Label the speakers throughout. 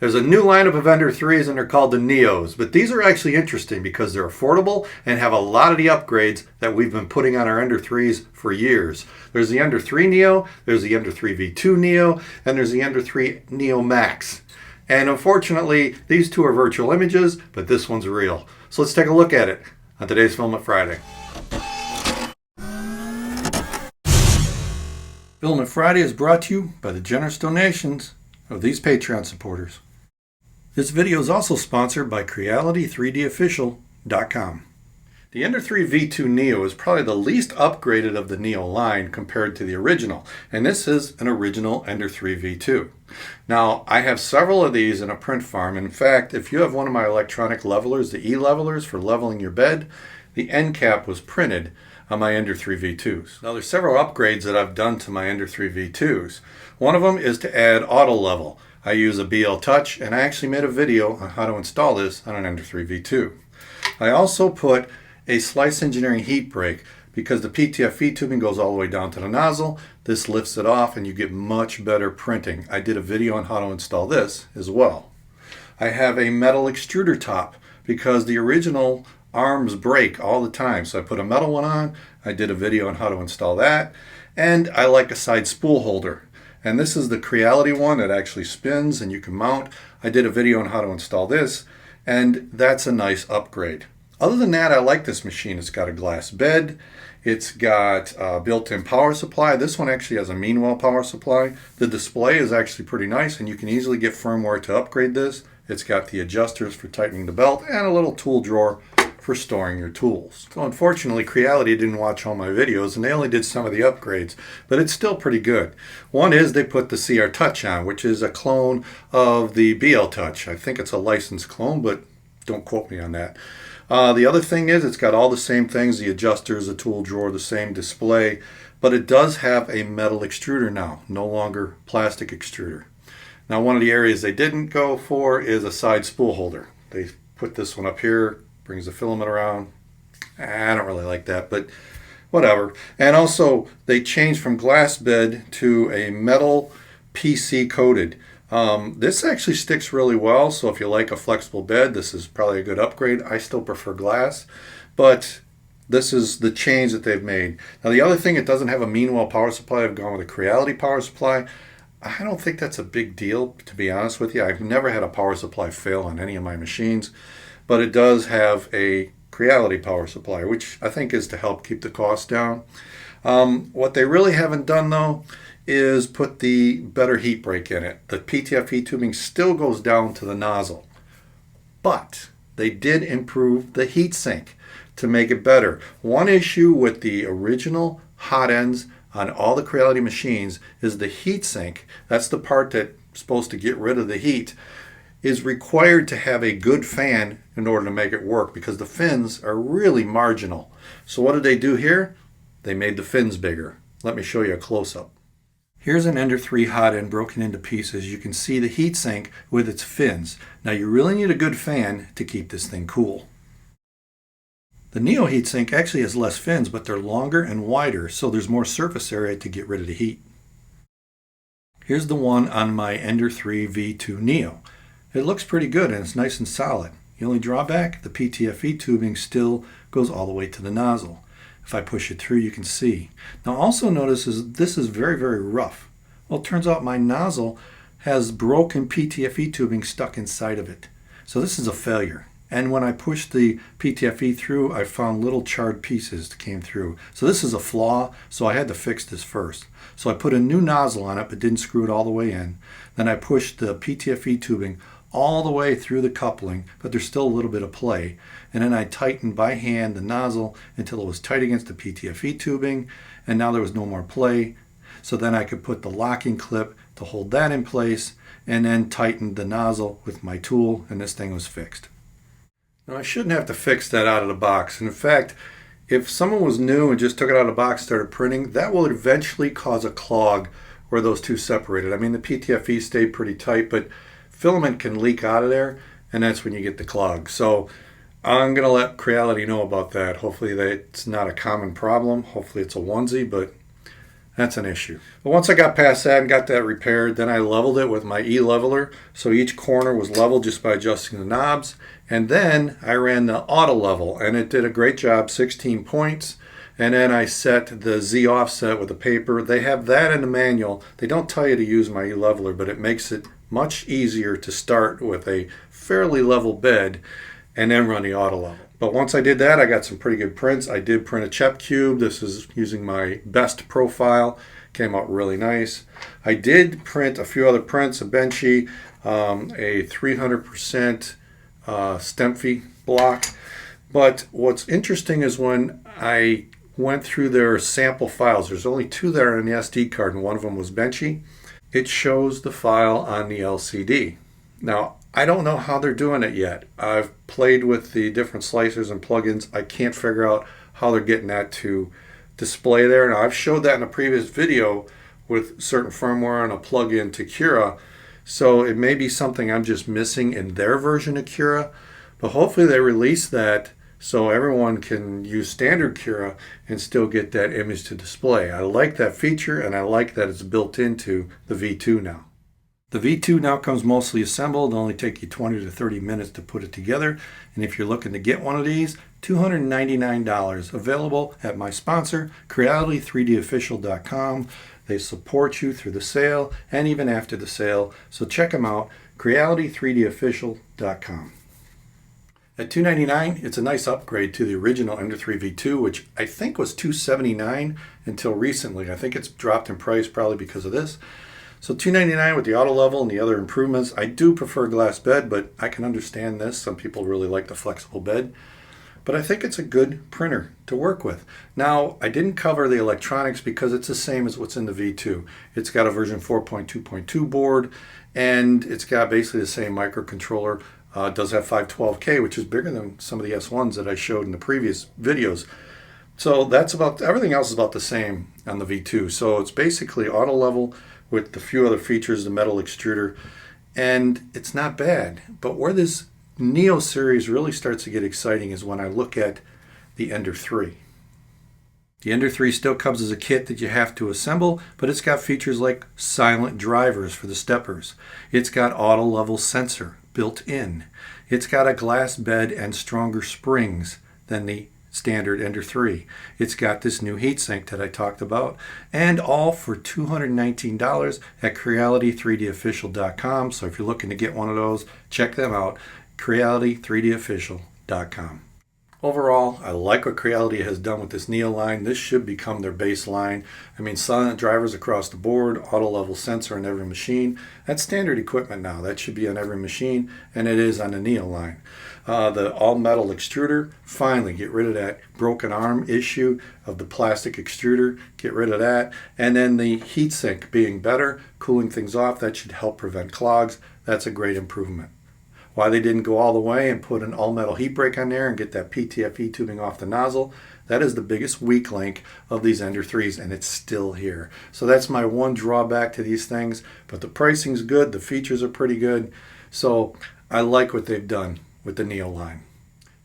Speaker 1: There's a new lineup of Ender 3s and they're called the Neos, but these are actually interesting because they're affordable and have a lot of the upgrades that we've been putting on our Ender 3s for years. There's the Ender 3 Neo, there's the Ender 3 V2 Neo, and there's the Ender 3 Neo Max. And unfortunately, these two are virtual images, but this one's real. So let's take a look at it on today's Filament Friday. Filament Friday is brought to you by the generous donations of these Patreon supporters. This video is also sponsored by Creality3dofficial.com. The Ender 3 V2 Neo is probably the least upgraded of the Neo line compared to the original, and this is an original Ender 3 V2. Now, I have several of these in a print farm. In fact, if you have one of my electronic levelers, the E-levelers for leveling your bed, the end cap was printed on my Ender 3 V2s. Now, there's several upgrades that I've done to my Ender 3 V2s. One of them is to add auto level. I use a BL Touch, and I actually made a video on how to install this on an Ender 3 V2. I also put a Slice Engineering heat break because the PTFE tubing goes all the way down to the nozzle. This lifts it off and you get much better printing. I did a video on how to install this as well. I have a metal extruder top because the original arms break all the time. So I put a metal one on. I did a video on how to install that. And I like a side spool holder. And this is the Creality one that actually spins and you can mount. I did a video on how to install this, and that's a nice upgrade. Other than that, I like this machine. It's got a glass bed. It's got a built-in power supply. This one actually has a Meanwhile power supply. The display is actually pretty nice, and you can easily get firmware to upgrade this. It's got the adjusters for tightening the belt and a little tool drawer for storing your tools. So unfortunately, Creality didn't watch all my videos and they only did some of the upgrades, but it's still pretty good. One is they put the CR Touch on, which is a clone of the BL Touch. I think it's a licensed clone, but don't quote me on that. The other thing is it's got all the same things, the adjusters, the tool drawer, the same display, but it does have a metal extruder now, no longer plastic extruder. Now, one of the areas they didn't go for is a side spool holder. They put this one up here, brings the filament around. I don't really like that, but whatever. And also, they changed from glass bed to a metal PC coated. This actually sticks really well, so if you like a flexible bed, this is probably a good upgrade. I still prefer glass, but this is the change that they've made. Now, the other thing, it doesn't have a Meanwhile power supply. I've gone with a Creality power supply. I don't think that's a big deal, to be honest with you. I've never had a power supply fail on any of my machines, but it does have a Creality power supply, which I think is to help keep the cost down. What they really haven't done, though, is put the better heat break in it. The PTFE tubing still goes down to the nozzle, but they did improve the heat sink to make it better. One issue with the original hot ends on all the Creality machines is the heat sink. That's the part that's supposed to get rid of the heat, is required to have a good fan in order to make it work because the fins are really marginal. So what did they do here? They made the fins bigger. Let me show you a close-up. Here's an Ender 3 hot end broken into pieces. You can see the heat sink with its fins. Now, you really need a good fan to keep this thing cool. The Neo heatsink actually has less fins, but they're longer and wider, so there's more surface area to get rid of the heat. Here's the one on my Ender 3 V2 Neo. It looks pretty good and it's nice and solid. The only drawback, the PTFE tubing still goes all the way to the nozzle. If I push it through, you can see. Now, also notice this is very, very rough. Well, it turns out my nozzle has broken PTFE tubing stuck inside of it. So this is a failure. And when I pushed the PTFE through, I found little charred pieces that came through. So this is a flaw, so I had to fix this first. So I put a new nozzle on it, but didn't screw it all the way in. Then I pushed the PTFE tubing all the way through the coupling, but there's still a little bit of play. And then I tightened by hand the nozzle until it was tight against the PTFE tubing, and now there was no more play. So then I could put the locking clip to hold that in place, and then tightened the nozzle with my tool, and this thing was fixed. Now, I shouldn't have to fix that out of the box. And in fact, if someone was new and just took it out of the box and started printing, that will eventually cause a clog where those two separated. I mean, the PTFE stayed pretty tight, but filament can leak out of there, and that's when you get the clog. So I'm going to let Creality know about that. Hopefully that's not a common problem. Hopefully it's a onesie, but that's an issue. But once I got past that and got that repaired, then I leveled it with my E-leveler. So each corner was leveled just by adjusting the knobs. And then I ran the auto level, and it did a great job, 16 points. And then I set the Z offset with the paper. They have that in the manual. They don't tell you to use my E-leveler, but it makes it much easier to start with a fairly level bed and then run the auto level. But once I did that, I got some pretty good prints. I did print a CHEP cube. This is using my best profile. Came out really nice. I did print a few other prints, a benchy, a 300% Stemphy block. But what's interesting is when I went through their sample files, there's only 2 there on the SD card, and one of them was benchy. It shows the file on the LCD. Now, I don't know how they're doing it yet. I've played with the different slicers and plugins. I can't figure out how they're getting that to display there. Now, I've showed that in a previous video with certain firmware and a plugin to Cura. So it may be something I'm just missing in their version of Cura. But hopefully they release that so everyone can use standard Cura and still get that image to display. I like that feature, and I like that it's built into the V2 now. The V2 now comes mostly assembled. It'll only take you 20 to 30 minutes to put it together. And if you're looking to get one of these, $299, available at my sponsor, Creality3dofficial.com. They support you through the sale and even after the sale. So check them out, Creality3dofficial.com. At $299, it's a nice upgrade to the original Ender 3 V2, which I think was $279 until recently. I think it's dropped in price probably because of this. So $299 with the auto level and the other improvements. I do prefer glass bed, but I can understand this. Some people really like the flexible bed. But I think it's a good printer to work with. Now, I didn't cover the electronics because it's the same as what's in the V2. It's got a version 4.2.2 board, and it's got basically the same microcontroller. It does have 512K, which is bigger than some of the S1s that I showed in the previous videos. So that's about, everything else is about the same on the V2. So it's basically auto level with a few other features, the metal extruder, and it's not bad. But where this Neo series really starts to get exciting is when I look at the Ender 3. The Ender 3 still comes as a kit that you have to assemble, but it's got features like silent drivers for the steppers. It's got auto level sensor built in. It's got a glass bed and stronger springs than the standard Ender 3. It's got this new heatsink that I talked about, and all for $219 at Creality3dofficial.com. So if you're looking to get one of those, check them out, Creality3dofficial.com. Overall, I like what Creality has done with this Neo line. This should become their base line. I mean, silent drivers across the board, auto level sensor on every machine. That's standard equipment now. That should be on every machine, and it is on the Neo line. The all-metal extruder, finally get rid of that broken arm issue of the plastic extruder. Get rid of that. And then the heatsink being better, cooling things off, that should help prevent clogs. That's a great improvement. Why they didn't go all the way and put an all-metal heat break on there and get that PTFE tubing off the nozzle, that is the biggest weak link of these Ender 3s, and it's still here. So that's my one drawback to these things, but the pricing's good, the features are pretty good, so I like what they've done with the Neo line.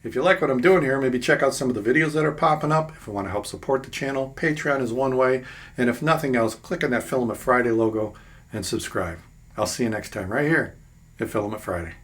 Speaker 1: If you like what I'm doing here, maybe check out some of the videos that are popping up. If you want to help support the channel, Patreon is one way, and if nothing else, click on that Filament Friday logo and subscribe. I'll see you next time right here at Filament Friday.